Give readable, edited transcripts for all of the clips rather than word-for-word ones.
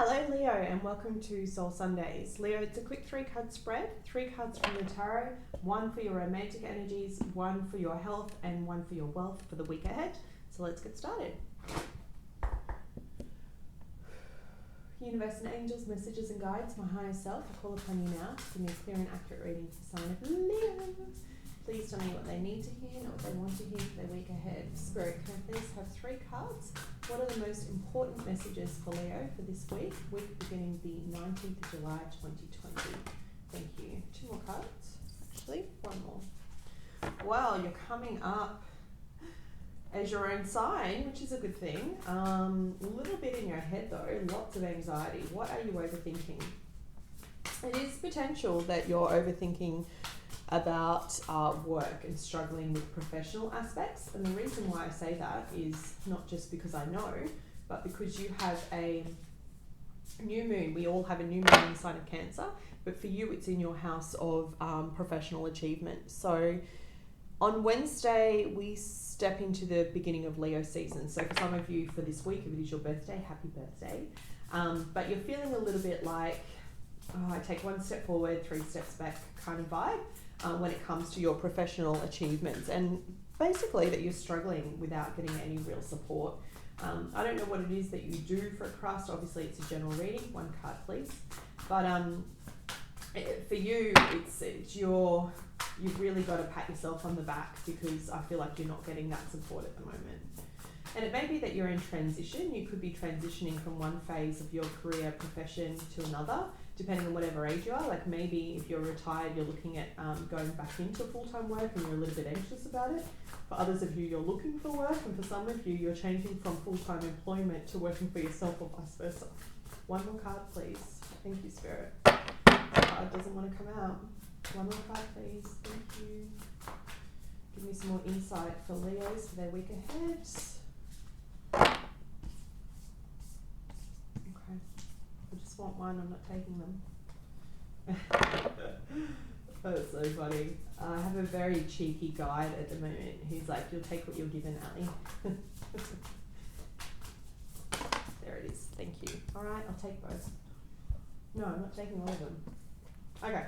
Hello Leo and welcome to Soul Sundays. Leo, it's a quick 3 card spread, 3 cards from the tarot, one for your romantic energies, one for your health and one for your wealth for the week ahead. So let's get started. Universe and angels, messages and guides, my higher self, I call upon you now to give me a clear and accurate reading for the sign of Leo. Please tell me what they need to hear, not what they want to hear for their week ahead. Spirit, can I please have 3 cards? What are the most important messages for Leo for this week beginning the 19th of July 2020? Thank you. 2 more cards. Actually, 1 more. Well, you're coming up as your own sign, which is a good thing. A little bit in your head though, lots of anxiety. What are you overthinking? It is potential that you're overthinking about work and struggling with professional aspects. And the reason why I say that is not just because I know, but because you have a new moon. We all have a new moon in the sign of Cancer, but for you it's in your house of professional achievement. So on Wednesday, we step into the beginning of Leo season. So for some of you for this week, if it is your birthday, happy birthday. But you're feeling a little bit like, I take 1 step forward, 3 steps back kind of vibe when it comes to your professional achievements. And basically that you're struggling without getting any real support. I don't know what it is that you do for a craft. Obviously it's a general reading. 1 card please. But for you, you've really got to pat yourself on the back because I feel like you're not getting that support at the moment. And it may be that you're in transition. You could be transitioning from one phase of your career profession to another, depending on whatever age you are. Like maybe if you're retired, you're looking at going back into full-time work and you're a little bit anxious about it. For others of you, you're looking for work, and for some of you, you're changing from full-time employment to working for yourself or vice versa. 1 more card, please. Thank you, Spirit. The card doesn't want to come out. 1 more card, please. Thank you. Give me some more insight for Leos for their week ahead. Okay. I just want one. I'm not taking them. That's so funny. I have a very cheeky guide at the moment. He's like, you'll take what you're given, Ali. There it is. Thank you. All right, I'll take both. No, I'm not taking all of them. Okay.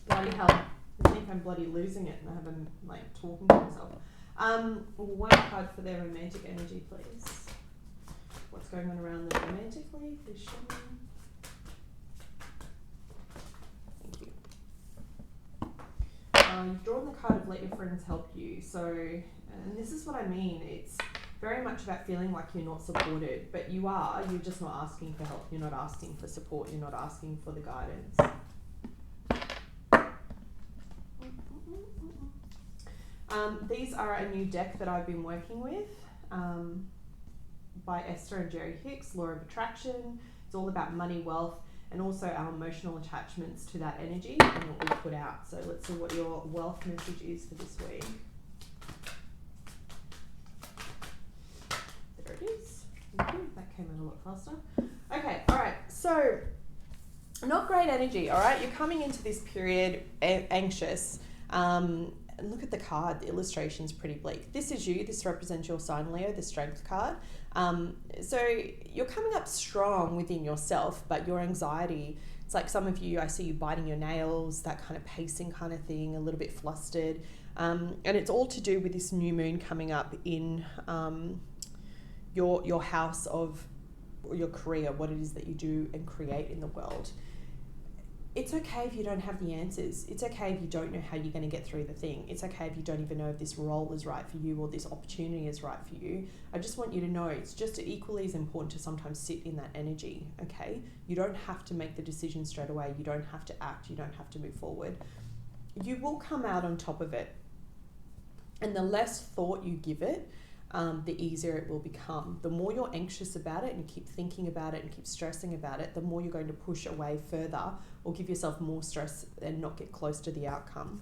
Bloody hell. I think I'm bloody losing it and I haven't like talking to myself. 1 card for their romantic energy, please. What's going on around them romantically? Please show me. Thank you. You've drawn the card of let your friends help you. So, and this is what I mean. It's very much about feeling like you're not supported, but you are. You're just not asking for help. You're not asking for support. You're not asking for the guidance. These are a new deck that I've been working with by Esther and Jerry Hicks, Law of Attraction. It's all about money, wealth, and also our emotional attachments to that energy and what we put out. So let's see what your wealth message is for this week. There it is. Thank you. That came in a lot faster. Okay, all right. So not great energy, all right? You're coming into this period anxious. And look at the card, the illustration's pretty bleak. This is you, this represents your sign, Leo, the strength card. So you're coming up strong within yourself, but your anxiety, it's like some of you, I see you biting your nails, that kind of pacing kind of thing, a little bit flustered. And it's all to do with this new moon coming up in your house of your career, what it is that you do and create in the world. It's okay if you don't have the answers. It's okay if you don't know how you're going to get through the thing. It's okay if you don't even know if this role is right for you or this opportunity is right for you. I just want you to know it's just equally as important to sometimes sit in that energy, okay? You don't have to make the decision straight away. You don't have to act. You don't have to move forward. You will come out on top of it. And the less thought you give it, the easier it will become. The more you're anxious about it and you keep thinking about it and keep stressing about it, the more you're going to push away further or give yourself more stress and not get close to the outcome.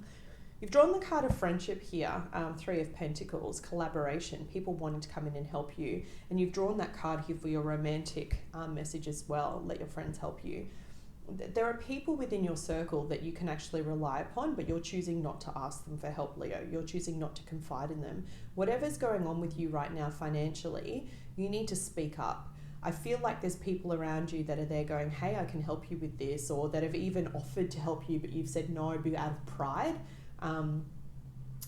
You've drawn the card of friendship here, 3 of Pentacles, collaboration, people wanting to come in and help you. And you've drawn that card here for your romantic message as well, let your friends help you. there are people within your circle that you can actually rely upon, but you're choosing not to ask them for help, Leo. You're choosing not to confide in them. Whatever's going on with you right now financially, you need to speak up. I feel like there's people around you that are there going, hey, I can help you with this, or that have even offered to help you, but you've said no out of pride.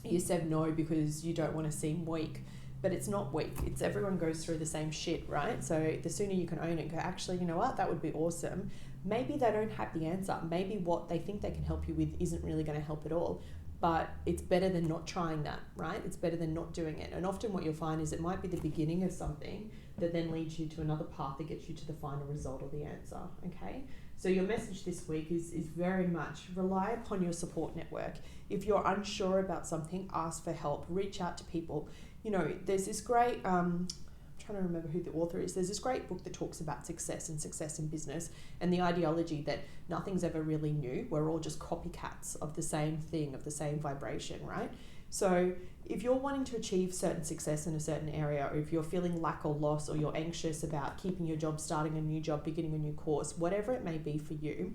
You said no because you don't want to seem weak. But it's not weak. It's everyone goes through the same shit, right? So the sooner you can own it and go, actually, you know what, that would be awesome. Maybe they don't have the answer. Maybe what they think they can help you with isn't really going to help at all. But it's better than not trying that, right? It's better than not doing it. And often what you'll find is it might be the beginning of something that then leads you to another path that gets you to the final result or the answer, okay? So your message this week is very much rely upon your support network. If you're unsure about something, ask for help. Reach out to people. You know, there's this great, I'm trying to remember who the author is. There's this great book that talks about success and success in business and the ideology that nothing's ever really new. We're all just copycats of the same thing, of the same vibration, right? So if you're wanting to achieve certain success in a certain area, or if you're feeling lack or loss, or you're anxious about keeping your job, starting a new job, beginning a new course, whatever it may be for you,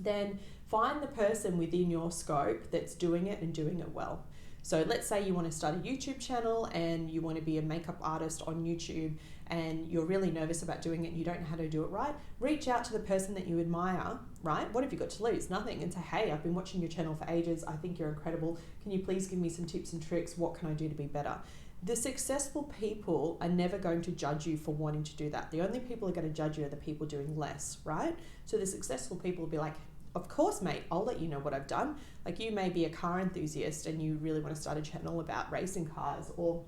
then find the person within your scope that's doing it and doing it well. So let's say you want to start a YouTube channel and you want to be a makeup artist on YouTube and you're really nervous about doing it and you don't know how to do it right. Reach out to the person that you admire, right? What have you got to lose? Nothing. And say, hey, I've been watching your channel for ages. I think you're incredible. Can you please give me some tips and tricks? What can I do to be better? The successful people are never going to judge you for wanting to do that. The only people who are going to judge you are the people doing less, right? So the successful people will be like, of course, mate, I'll let you know what I've done. Like you may be a car enthusiast and you really want to start a channel about racing cars or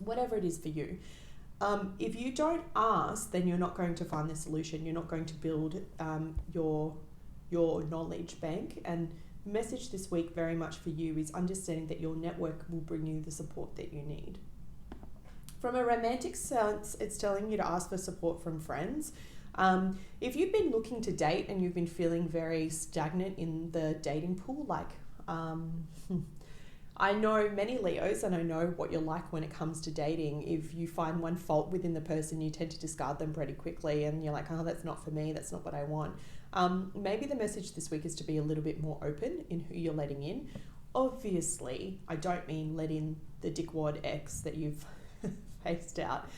whatever it is for you. If you don't ask, then you're not going to find the solution. You're not going to build your knowledge bank. And the message this week very much for you is understanding that your network will bring you the support that you need. From a romantic sense, it's telling you to ask for support from friends. If you've been looking to date and you've been feeling very stagnant in the dating pool, like I know many Leos and I know what you're like when it comes to dating. If you find one fault within the person, you tend to discard them pretty quickly and you're like, oh, that's not for me, that's not what I want. Maybe the message this week is to be a little bit more open in who you're letting in. Obviously, I don't mean let in the dickwad ex that you've faced out.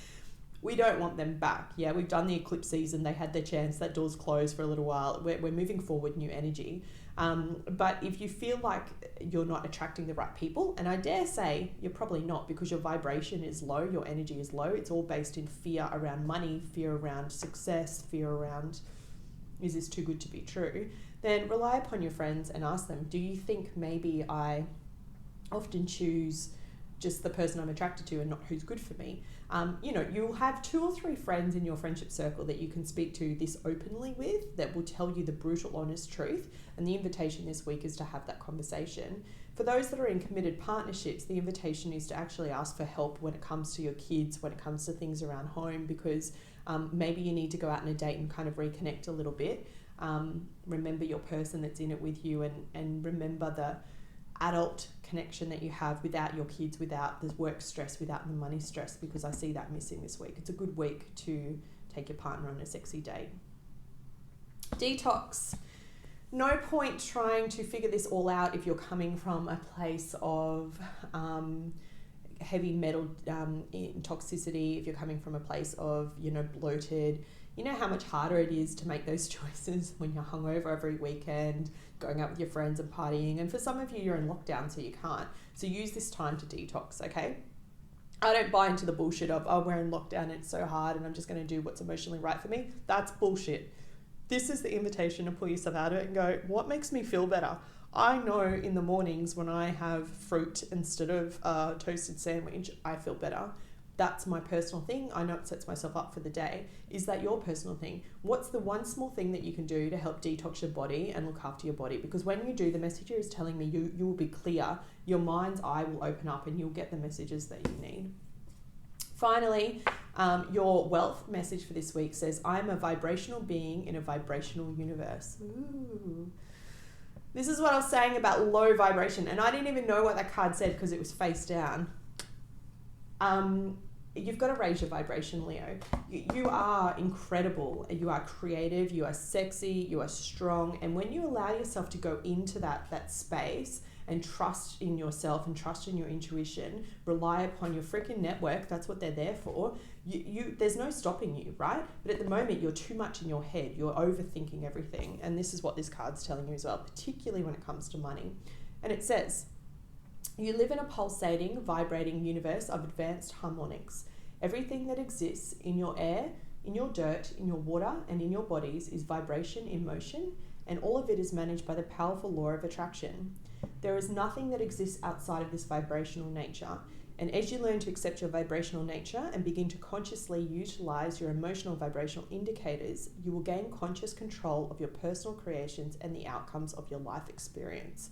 We don't want them back. Yeah, we've done the eclipse season. They had their chance. That door's closed for a little while. We're moving forward, new energy. But if you feel like you're not attracting the right people, and I dare say you're probably not because your vibration is low, your energy is low. It's all based in fear around money, fear around success, fear around, is this too good to be true? Then rely upon your friends and ask them, do you think maybe I often choose just the person I'm attracted to and not who's good for me? You'll have 2 or 3 friends in your friendship circle that you can speak to this openly with that will tell you the brutal, honest truth. And the invitation this week is to have that conversation. For those that are in committed partnerships, the invitation is to actually ask for help when it comes to your kids, when it comes to things around home, because maybe you need to go out on a date and kind of reconnect a little bit. Remember your person that's in it with you and remember the adult connection that you have without your kids, without the work stress, without the money stress, because I see that missing this week. It's a good week to take your partner on a sexy date. Detox. No point trying to figure this all out if you're coming from a place of heavy metal toxicity, if you're coming from a place of, bloated. You know how much harder it is to make those choices when you're hungover every weekend, going out with your friends and partying. And for some of you, you're in lockdown, so you can't. So use this time to detox, okay? I don't buy into the bullshit of, oh, we're in lockdown and it's so hard and I'm just going to do what's emotionally right for me. That's bullshit. This is the invitation to pull yourself out of it and go, what makes me feel better? I know in the mornings when I have fruit instead of a toasted sandwich, I feel better. That's my personal thing. I know it sets myself up for the day. Is that your personal thing? What's the one small thing that you can do to help detox your body and look after your body? Because when you do, the messenger is telling me you will be clear. Your mind's eye will open up and you'll get the messages that you need. Finally, your wealth message for this week says, I'm a vibrational being in a vibrational universe. Ooh. This is what I was saying about low vibration. And I didn't even know what that card said because it was face down. You've got to raise your vibration, Leo. You are incredible. You are creative. You are sexy. You are strong. And when you allow yourself to go into that space and trust in yourself and trust in your intuition, rely upon your freaking network, that's what they're there for, there's no stopping you, right? But at the moment, you're too much in your head. You're overthinking everything. And this is what this card's telling you as well, particularly when it comes to money. And it says, you live in a pulsating, vibrating universe of advanced harmonics. Everything that exists in your air, in your dirt, in your water, and in your bodies is vibration in motion, and all of it is managed by the powerful law of attraction. There is nothing that exists outside of this vibrational nature. And as you learn to accept your vibrational nature and begin to consciously utilize your emotional vibrational indicators, you will gain conscious control of your personal creations and the outcomes of your life experience.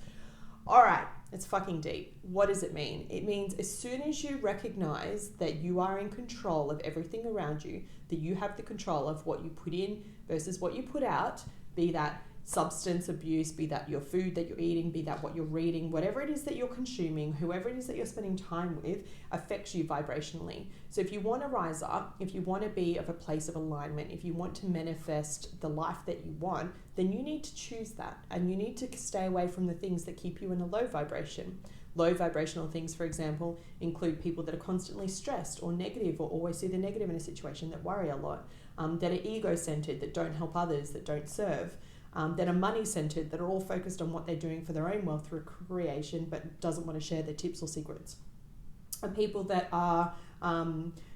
All right, it's fucking deep. What does it mean? It means as soon as you recognize that you are in control of everything around you, that you have the control of what you put in versus what you put out, be that substance abuse, be that your food that you're eating, be that what you're reading, whatever it is that you're consuming, whoever it is that you're spending time with affects you vibrationally. So if you want to rise up, if you want to be of a place of alignment, if you want to manifest the life that you want, then you need to choose that, and you need to stay away from the things that keep you in a low vibration. Low vibrational things, for example, include people that are constantly stressed or negative or always see the negative in a situation, that worry a lot, that are ego-centered, that don't help others, that don't serve. That are money-centered, that are all focused on what they're doing for their own wealth creation, but doesn't want to share their tips or secrets. Are people that are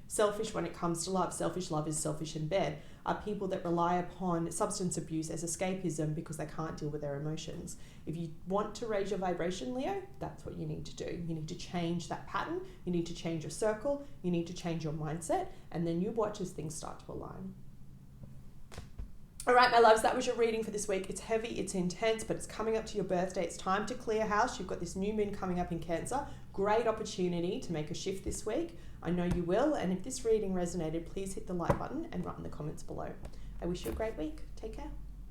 selfish when it comes to love. Selfish love is selfish in bed. Are people that rely upon substance abuse as escapism because they can't deal with their emotions. If you want to raise your vibration, Leo, that's what you need to do. You need to change that pattern. You need to change your circle. You need to change your mindset. And then you watch as things start to align. All right, my loves, that was your reading for this week. It's heavy, it's intense, but it's coming up to your birthday. It's time to clear house. You've got this new moon coming up in Cancer. Great opportunity to make a shift this week. I know you will. And if this reading resonated, please hit the like button and write in the comments below. I wish you a great week. Take care.